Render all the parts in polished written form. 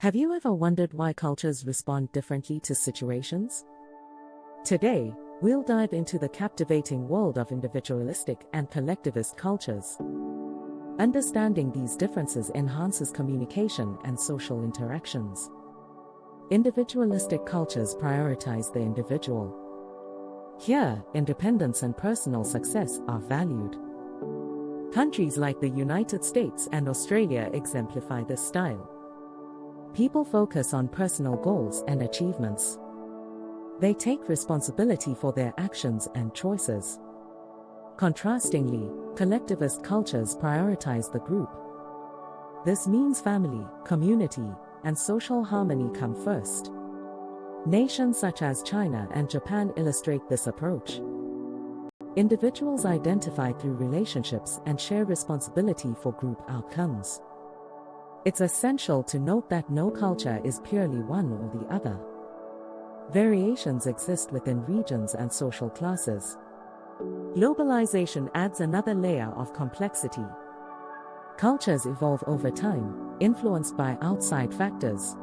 Have you ever wondered why cultures respond differently to situations? Today, we'll dive into the captivating world of individualistic and collectivist cultures. Understanding these differences enhances communication and social interactions. Individualistic cultures prioritize the individual. Here, independence and personal success are valued. Countries like the United States and Australia exemplify this style. People focus on personal goals and achievements. They take responsibility for their actions and choices. Contrastingly, collectivist cultures prioritize the group. This means family, community, and social harmony come first. Nations such as China and Japan illustrate this approach. Individuals identify through relationships and share responsibility for group outcomes. It's essential to note that no culture is purely one or the other. Variations exist within regions and social classes. Globalization adds another layer of complexity. Cultures evolve over time, influenced by outside factors.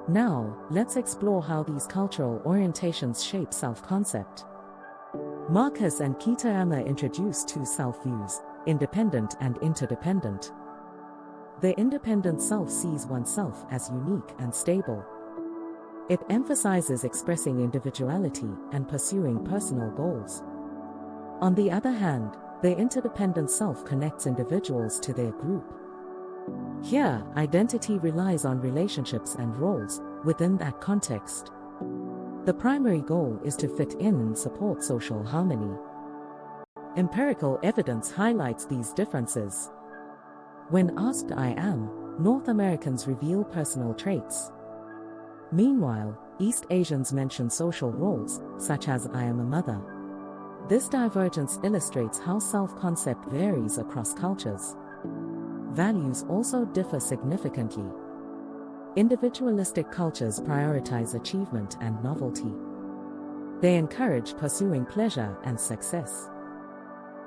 Now, let's explore how these cultural orientations shape self-concept. Marcus and Kitayama introduced two self-views, independent and interdependent. The independent self sees oneself as unique and stable. It emphasizes expressing individuality and pursuing personal goals. On the other hand, the interdependent self connects individuals to their group. Here, identity relies on relationships and roles within that context. The primary goal is to fit in and support social harmony. Empirical evidence highlights these differences. When asked "I am," North Americans reveal personal traits. Meanwhile, East Asians mention social roles, such as "I am a mother." This divergence illustrates how self-concept varies across cultures. Values also differ significantly. Individualistic cultures prioritize achievement and novelty. They encourage pursuing pleasure and success.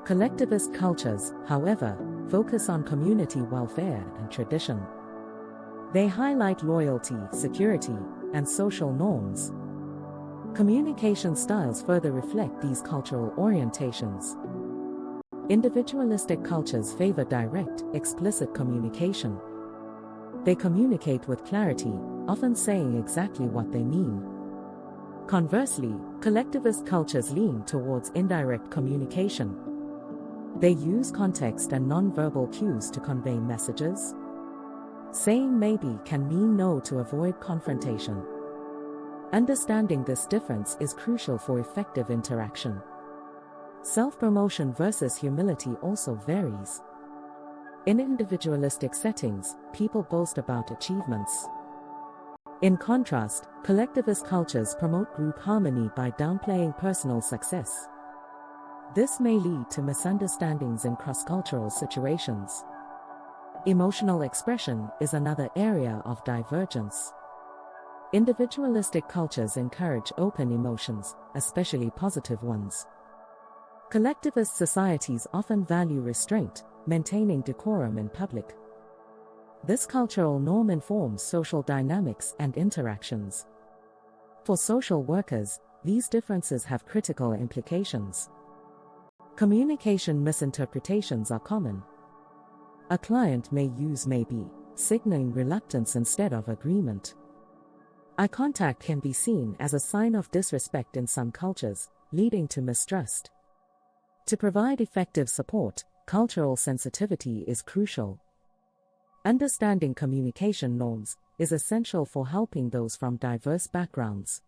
Collectivist cultures, however, focus on community welfare and tradition. They highlight loyalty, security, and social norms. Communication styles further reflect these cultural orientations. Individualistic cultures favor direct, explicit communication. They communicate with clarity, often saying exactly what they mean. Conversely, collectivist cultures lean towards indirect communication. They use context and nonverbal cues to convey messages. Saying maybe can mean no to avoid confrontation. Understanding this difference is crucial for effective interaction. Self-promotion versus humility also varies. In individualistic settings, people boast about achievements. In contrast, collectivist cultures promote group harmony by downplaying personal success. This may lead to misunderstandings in cross-cultural situations. Emotional expression is another area of divergence. Individualistic cultures encourage open emotions, especially positive ones. Collectivist societies often value restraint, maintaining decorum in public. This cultural norm informs social dynamics and interactions. For social workers, these differences have critical implications. Communication misinterpretations are common. A client may use "maybe," signaling reluctance instead of agreement. Eye contact can be seen as a sign of disrespect in some cultures, leading to mistrust. To provide effective support, cultural sensitivity is crucial. Understanding communication norms is essential for helping those from diverse backgrounds.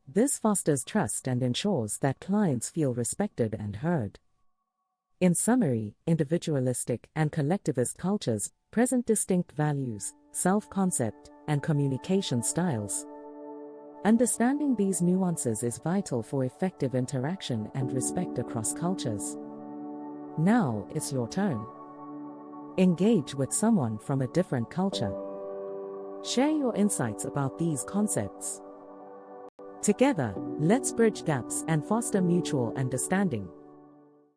This fosters trust and ensures that clients feel respected and heard. In summary, individualistic and collectivist cultures present distinct values, self-concept, and communication styles. Understanding these nuances is vital for effective interaction and respect across cultures. Now it's your turn. Engage with someone from a different culture. Share your insights about these concepts. Together, let's bridge gaps and foster mutual understanding.